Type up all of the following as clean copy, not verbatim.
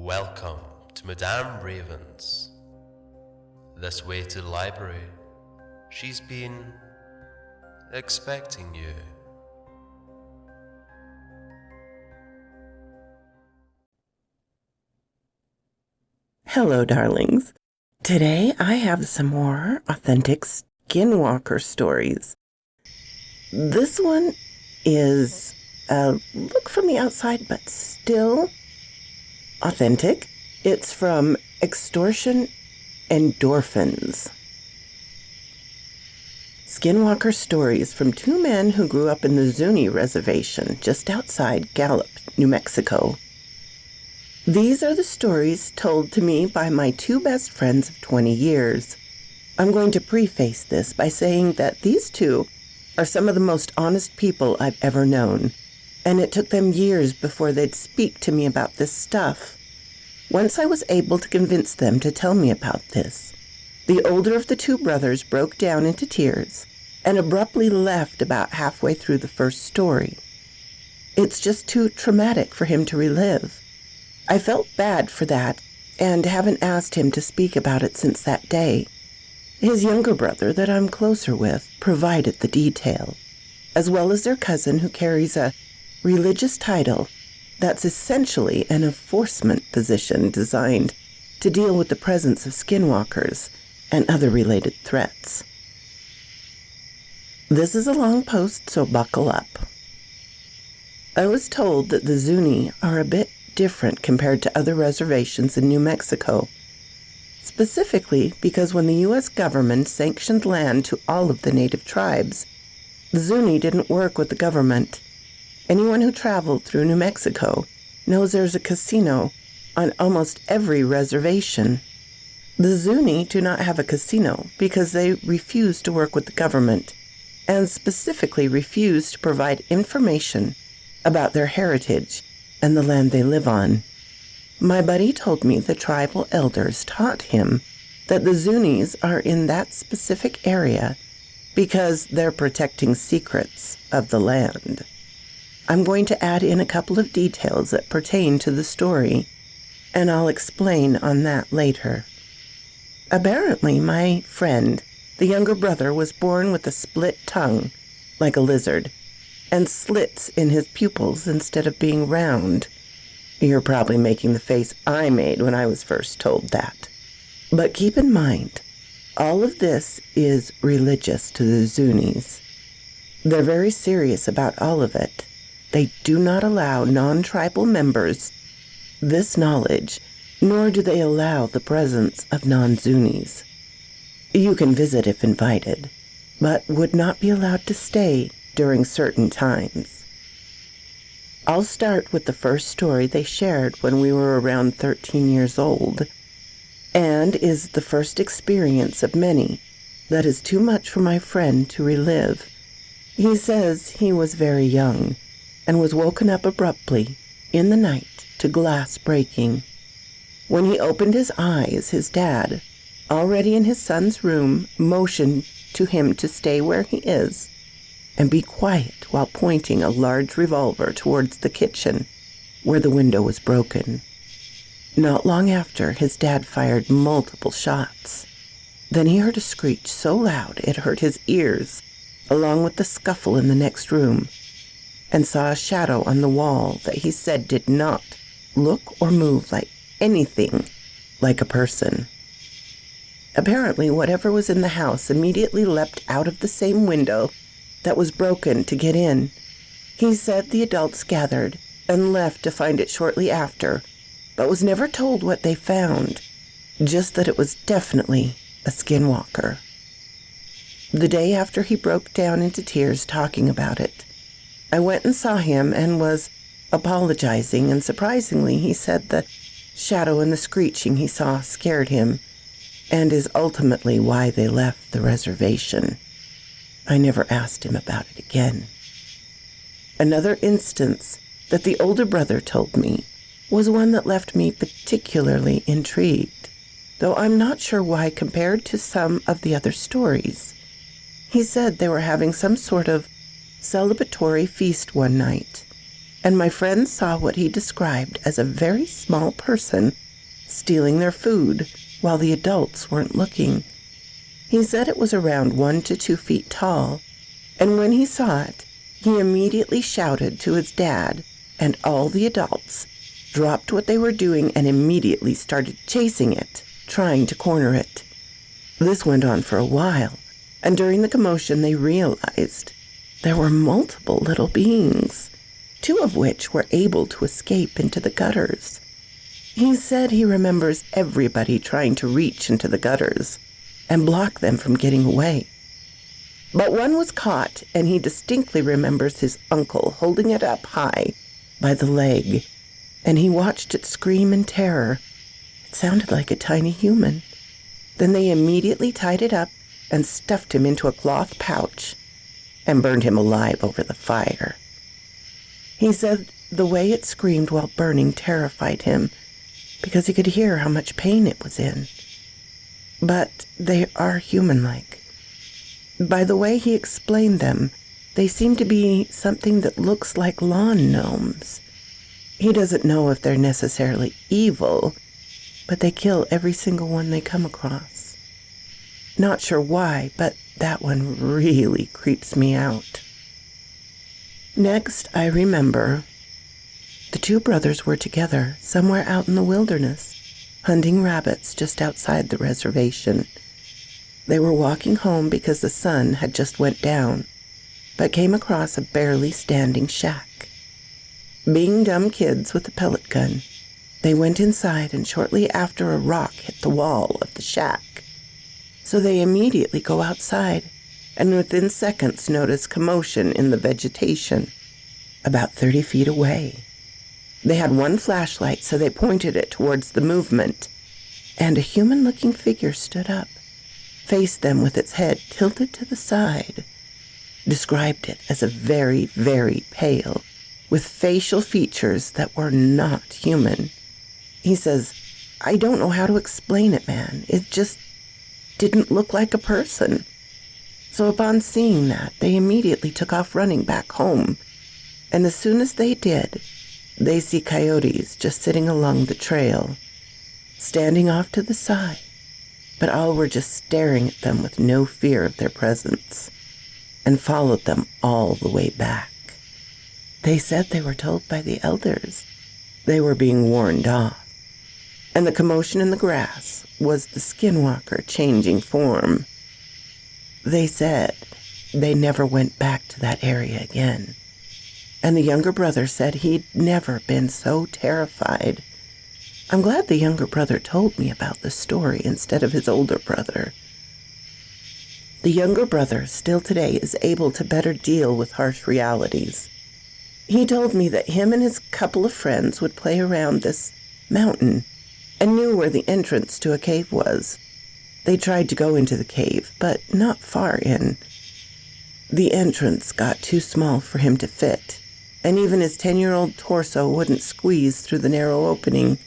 Welcome to Madame Raven's. This way to the library. She's been expecting you. Hello, darlings. Today I have some more authentic Skinwalker stories. This one is a look from the outside, but still authentic. It's from Extortion Endorphins. Skinwalker stories from two men who grew up in the Zuni reservation just outside Gallup, New Mexico. These are the stories told to me by my two best friends of 20 years. I'm going to preface this by saying that these two are some of the most honest people I've ever known, and it took them years before they'd speak to me about this stuff. Once I was able to convince them to tell me about this, the older of the two brothers broke down into tears and abruptly left about halfway through the first story. It's just too traumatic for him to relive. I felt bad for that and haven't asked him to speak about it since that day. His younger brother, that I'm closer with, provided the detail, as well as their cousin who carries a religious title that's essentially an enforcement position designed to deal with the presence of skinwalkers and other related threats. This is a long post, so buckle up. I was told that the Zuni are a bit different compared to other reservations in New Mexico, specifically because when the U.S. government sanctioned land to all of the native tribes, the Zuni didn't work with the government. Anyone who traveled through New Mexico knows there's a casino on almost every reservation. The Zuni do not have a casino because they refuse to work with the government and specifically refuse to provide information about their heritage and the land they live on. My buddy told me the tribal elders taught him that the Zunis are in that specific area because they're protecting secrets of the land. I'm going to add in a couple of details that pertain to the story, and I'll explain on that later. Apparently, my friend, the younger brother, was born with a split tongue, like a lizard, and slits in his pupils instead of being round. You're probably making the face I made when I was first told that. But keep in mind, all of this is religious to the Zunis. They're very serious about all of it. They do not allow non-tribal members this knowledge, nor do they allow the presence of non-Zunis. You can visit if invited, but would not be allowed to stay during certain times. I'll start with the first story they shared when we were around 13 years old, and is the first experience of many that is too much for my friend to relive. He says he was very young and was woken up abruptly in the night to glass breaking. When he opened his eyes, his dad, already in his son's room, motioned to him to stay where he is and be quiet while pointing a large revolver towards the kitchen where the window was broken. Not long after, his dad fired multiple shots. Then he heard a screech so loud it hurt his ears, along with the scuffle in the next room, and saw a shadow on the wall that he said did not look or move like anything like a person. Apparently, whatever was in the house immediately leapt out of the same window that was broken to get in. He said the adults gathered and left to find it shortly after, but was never told what they found, just that it was definitely a skinwalker. The day after he broke down into tears talking about it, I went and saw him and was apologizing, and surprisingly, he said the shadow and the screeching he saw scared him, and is ultimately why they left the reservation. I never asked him about it again. Another instance that the older brother told me was one that left me particularly intrigued, though I'm not sure why compared to some of the other stories. He said they were having some sort of celebratory feast one night, and my friends saw what he described as a very small person stealing their food while the adults weren't looking. He said it was around 1 to 2 feet tall, and when he saw it, he immediately shouted to his dad, and all the adults dropped what they were doing and immediately started chasing it, trying to corner it. This went on for a while, and during the commotion they realized there were multiple little beings, 2 of which were able to escape into the gutters. He said he remembers everybody trying to reach into the gutters and block them from getting away. But one was caught, and he distinctly remembers his uncle holding it up high by the leg, and he watched it scream in terror. It sounded like a tiny human. Then they immediately tied it up and stuffed him into a cloth pouch and burned him alive over the fire. He said the way it screamed while burning terrified him because he could hear how much pain it was in. But they are human-like. By the way he explained them, they seem to be something that looks like lawn gnomes. He doesn't know if they're necessarily evil, but they kill every single one they come across. Not sure why, but that one really creeps me out. Next, I remember the 2 brothers were together somewhere out in the wilderness, hunting rabbits just outside the reservation. They were walking home because the sun had just went down, but came across a barely standing shack. Being dumb kids with a pellet gun, they went inside, and shortly after a rock hit the wall of the shack. So they immediately go outside, and within seconds notice commotion in the vegetation about 30 feet away. They had one flashlight, so they pointed it towards the movement, and a human-looking figure stood up, faced them with its head tilted to the side, described it as a very, very pale, with facial features that were not human. He says, "I don't know how to explain it, man. It just didn't look like a person." So upon seeing that, they immediately took off running back home. And as soon as they did, they see coyotes just sitting along the trail, standing off to the side, but all were just staring at them with no fear of their presence, and followed them all the way back. They said they were told by the elders they were being warned off, and the commotion in the grass was the skinwalker changing form. They said they never went back to that area again, and the younger brother said he'd never been so terrified. I'm glad the younger brother told me about the story instead of his older brother. The younger brother still today is able to better deal with harsh realities. He told me that him and his couple of friends would play around this mountain and knew where the entrance to a cave was. They tried to go into the cave, but not far in. The entrance got too small for him to fit, and even his 10-year-old torso wouldn't squeeze through the narrow opening.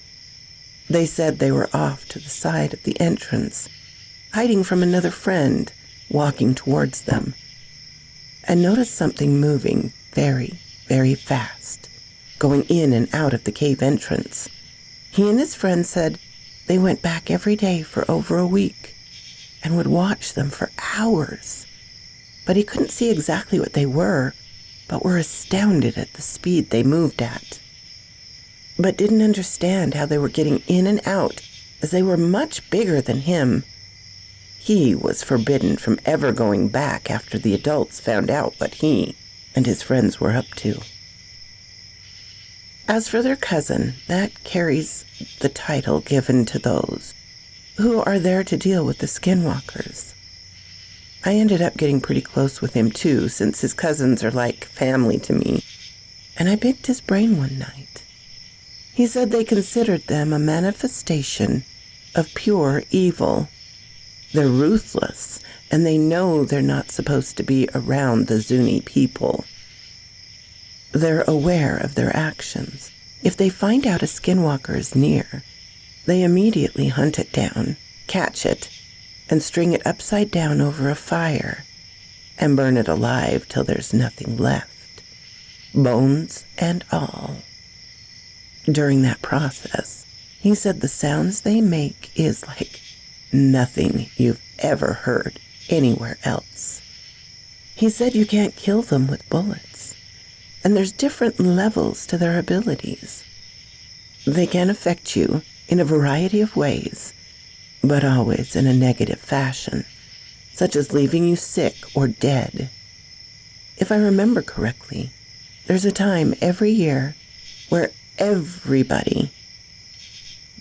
They said they were off to the side of the entrance, hiding from another friend walking towards them, and noticed something moving very, very fast, going in and out of the cave entrance. He and his friend said they went back every day for over a week and would watch them for hours, but he couldn't see exactly what they were, but were astounded at the speed they moved at, but didn't understand how they were getting in and out, as they were much bigger than him. He was forbidden from ever going back after the adults found out what he and his friends were up to. As for their cousin, that carries the title given to those who are there to deal with the skinwalkers. I ended up getting pretty close with him too, since his cousins are like family to me, and I picked his brain one night. He said they considered them a manifestation of pure evil. They're ruthless, and they know they're not supposed to be around the Zuni people. They're aware of their actions. If they find out a skinwalker is near, they immediately hunt it down, catch it, and string it upside down over a fire and burn it alive till there's nothing left. bones and all. During that process, he said the sounds they make is like nothing you've ever heard anywhere else. He said you can't kill them with bullets, and there's different levels to their abilities. They can affect you in a variety of ways, but always in a negative fashion, such as leaving you sick or dead. If I remember correctly, there's a time every year where everybody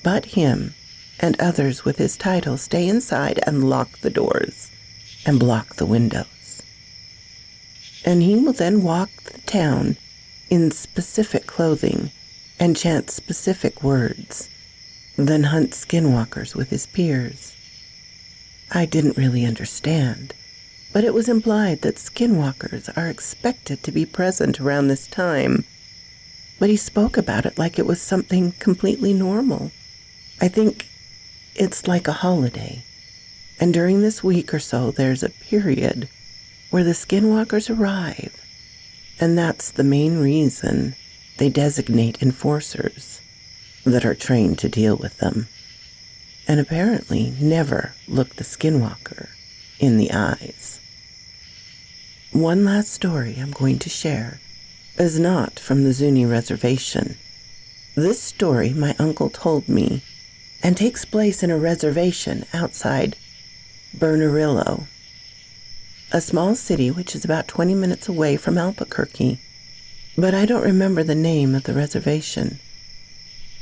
but him and others with his title stay inside and lock the doors and block the windows. And he will then walk the town in specific clothing and chant specific words, then hunt skinwalkers with his peers. I didn't really understand, but it was implied that skinwalkers are expected to be present around this time. But he spoke about it like it was something completely normal. I think it's like a holiday, and during this week or so there's a period where the skinwalkers arrive, and that's the main reason they designate enforcers that are trained to deal with them, and apparently never look the skinwalker in the eyes. One last story I'm going to share is not from the Zuni reservation. This story my uncle told me and takes place in a reservation outside Bernallilo, a small city which is about 20 minutes away from Albuquerque, but I don't remember the name of the reservation.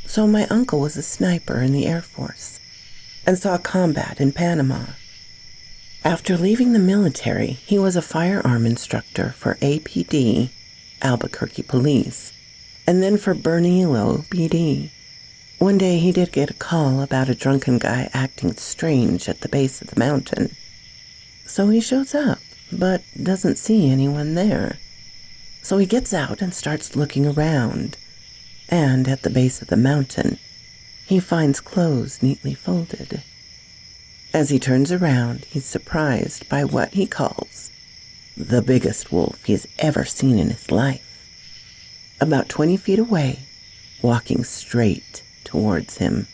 So my uncle was a sniper in the Air Force and saw combat in Panama. After leaving the military, he was a firearm instructor for APD, Albuquerque Police, and then for Bernallilo PD. One day he did get a call about a drunken guy acting strange at the base of the mountain. So he shows up, but doesn't see anyone there. So he gets out and starts looking around, and at the base of the mountain, he finds clothes neatly folded. As he turns around, he's surprised by what he calls the biggest wolf he's ever seen in his life. About 20 feet away, walking straight towards him.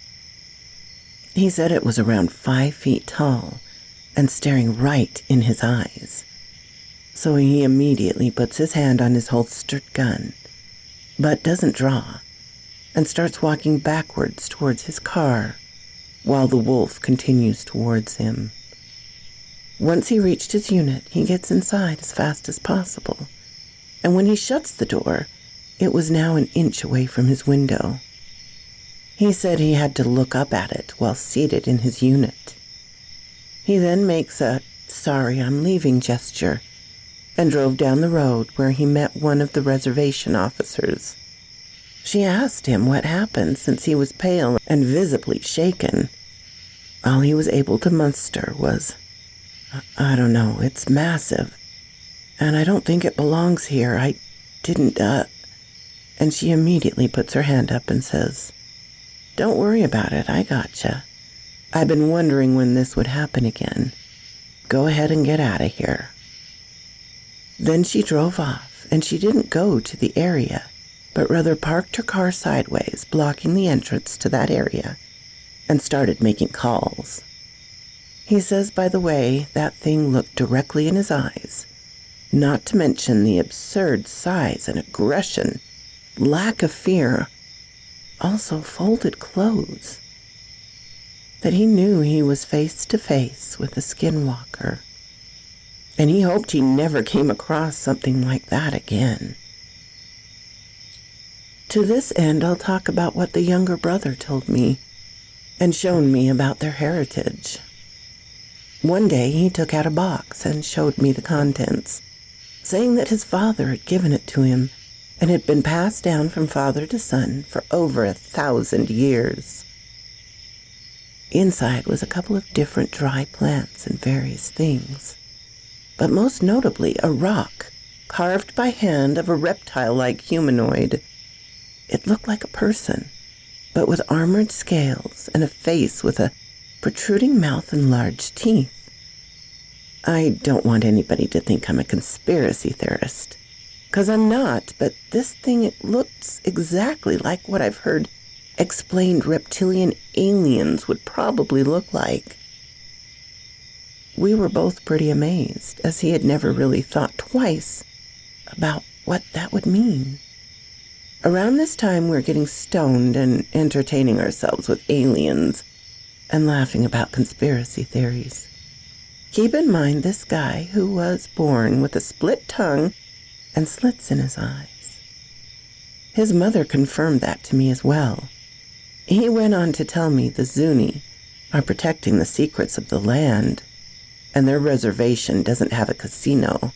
He said it was around 5 feet tall and staring right in his eyes. So he immediately puts his hand on his holstered gun, but doesn't draw, and starts walking backwards towards his car, while the wolf continues towards him. Once he reached his unit, he gets inside as fast as possible, and when he shuts the door, it was now an inch away from his window. He said he had to look up at it while seated in his unit. He then makes a "sorry, I'm leaving" gesture and drove down the road where he met one of the reservation officers. She asked him what happened since he was pale and visibly shaken. All he was able to muster was, "I don't know, it's massive, and I don't think it belongs here. I didn't, And she immediately puts her hand up and says, "Don't worry about it, I gotcha. I've been wondering when this would happen again. Go ahead and get out of here." Then she drove off, and she didn't go to the area, but rather parked her car sideways, blocking the entrance to that area, and started making calls. He says, by the way, that thing looked directly in his eyes, not to mention the absurd size and aggression, lack of fear, also folded clothes, that he knew he was face to face with a skinwalker, and he hoped he never came across something like that again. To this end, I'll talk about what the younger brother told me and shown me about their heritage. One day he took out a box and showed me the contents, saying that his father had given it to him and had been passed down from father to son for over 1,000 years. Inside was a couple of different dry plants and various things, but most notably a rock carved by hand of a reptile-like humanoid. It looked like a person, but with armored scales and a face with a protruding mouth and large teeth. I don't want anybody to think I'm a conspiracy theorist, 'Cause I'm not, but this thing, it looks exactly like what I've heard explained reptilian aliens would probably look like. We were both pretty amazed, as he had never really thought twice about what that would mean. Around this time, we were getting stoned and entertaining ourselves with aliens and laughing about conspiracy theories. Keep in mind this guy who was born with a split tongue and slits in his eyes. His mother confirmed that to me as well. He went on to tell me the Zuni are protecting the secrets of the land, and their reservation doesn't have a casino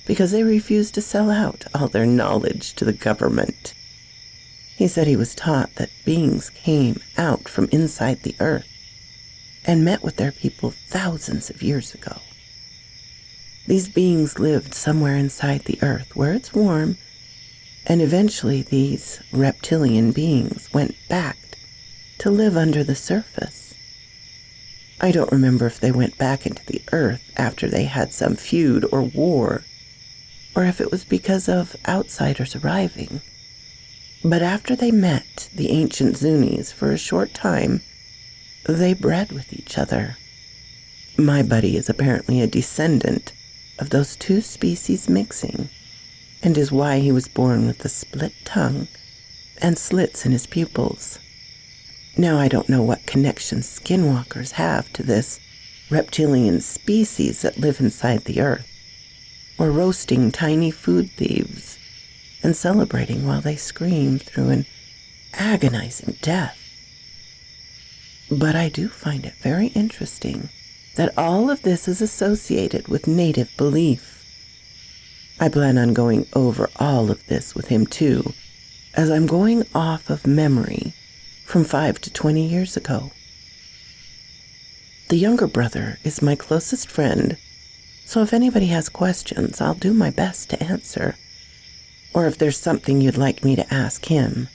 because they refuse to sell out all their knowledge to the government. He said he was taught that beings came out from inside the earth and met with their people thousands of years ago. These beings lived somewhere inside the earth where it's warm, and eventually these reptilian beings went back to live under the surface. I don't remember if they went back into the earth after they had some feud or war, or if it was because of outsiders arriving. But after they met the ancient Zunis for a short time, they bred with each other. My buddy is apparently a descendant of those two species mixing, and is why he was born with a split tongue and slits in his pupils. Now, I don't know what connection skinwalkers have to this reptilian species that live inside the earth, or roasting tiny food thieves and celebrating while they scream through an agonizing death. But I do find it very interesting that all of this is associated with native belief. I plan on going over all of this with him too, as I'm going off of memory from 5 to 20 years ago. The younger brother is my closest friend, so if anybody has questions, I'll do my best to answer. Or if there's something you'd like me to ask him,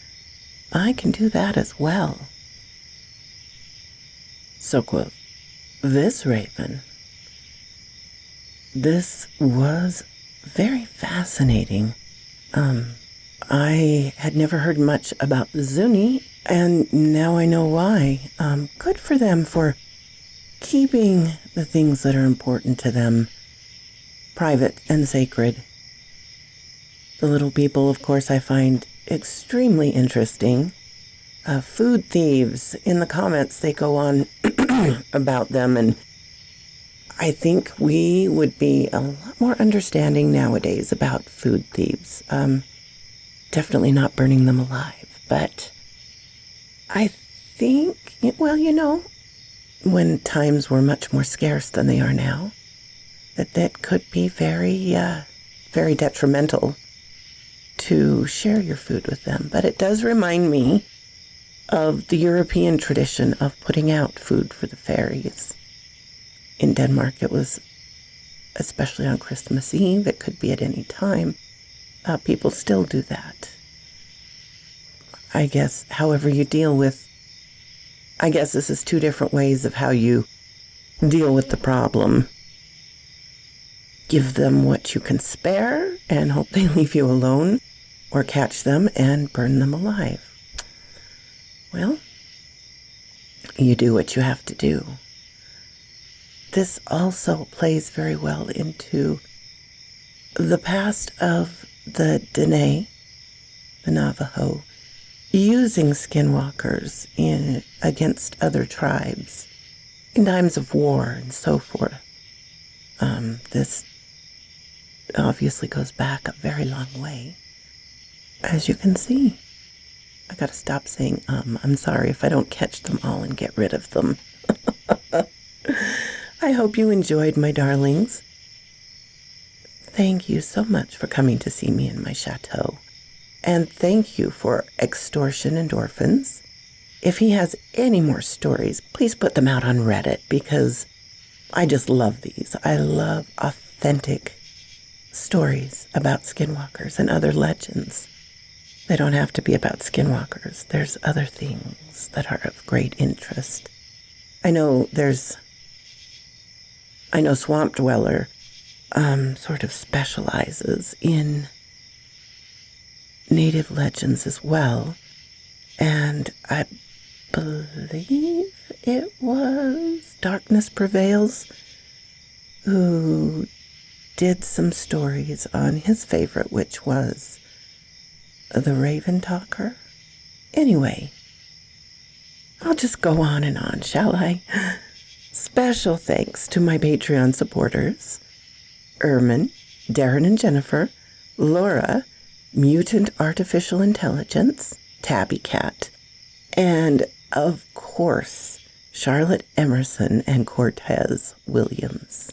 I can do that as well. So, quote, this raven, this was very fascinating. I had never heard much about the Zuni, and now I know why. Good for them for keeping the things that are important to them private and sacred. The little people, of course, I find extremely interesting. Food thieves, in the comments, they go on about them, and I think we would be a lot more understanding nowadays about food thieves. Definitely not burning them alive, but I think, well, when times were much more scarce than they are now, that could be very, very detrimental to share your food with them. But it does remind me of the European tradition of putting out food for the fairies. In Denmark, it was especially on Christmas Eve. It could be at any time. People still do that. I guess, however you deal with, I guess this is two different ways of how you deal with the problem. Give them what you can spare and hope they leave you alone, or catch them and burn them alive. Well, you do what you have to do. This also plays very well into the past of the Dene, the Navajo, using skinwalkers against other tribes in times of war and so forth. This obviously goes back a very long way, as you can see. I gotta stop saying I'm sorry if I don't catch them all and get rid of them. I hope you enjoyed, my darlings. Thank you so much for coming to see me in my chateau. And thank you for Extortion Endorphins. If he has any more stories, please put them out on Reddit, because I just love these. I love authentic stories about skinwalkers and other legends. They don't have to be about skinwalkers. There's other things that are of great interest. I know Swamp Dweller sort of specializes in native legends as well. And I believe it was Darkness Prevails who did some stories on his favorite, which was The Raven Talker. Anyway, I'll just go on and on, shall I? Special thanks to my Patreon supporters, Ermin, Darren and Jennifer, Laura, Mutant Artificial Intelligence, Tabby Cat, and, of course, Charlotte Emerson and Cortez Williams.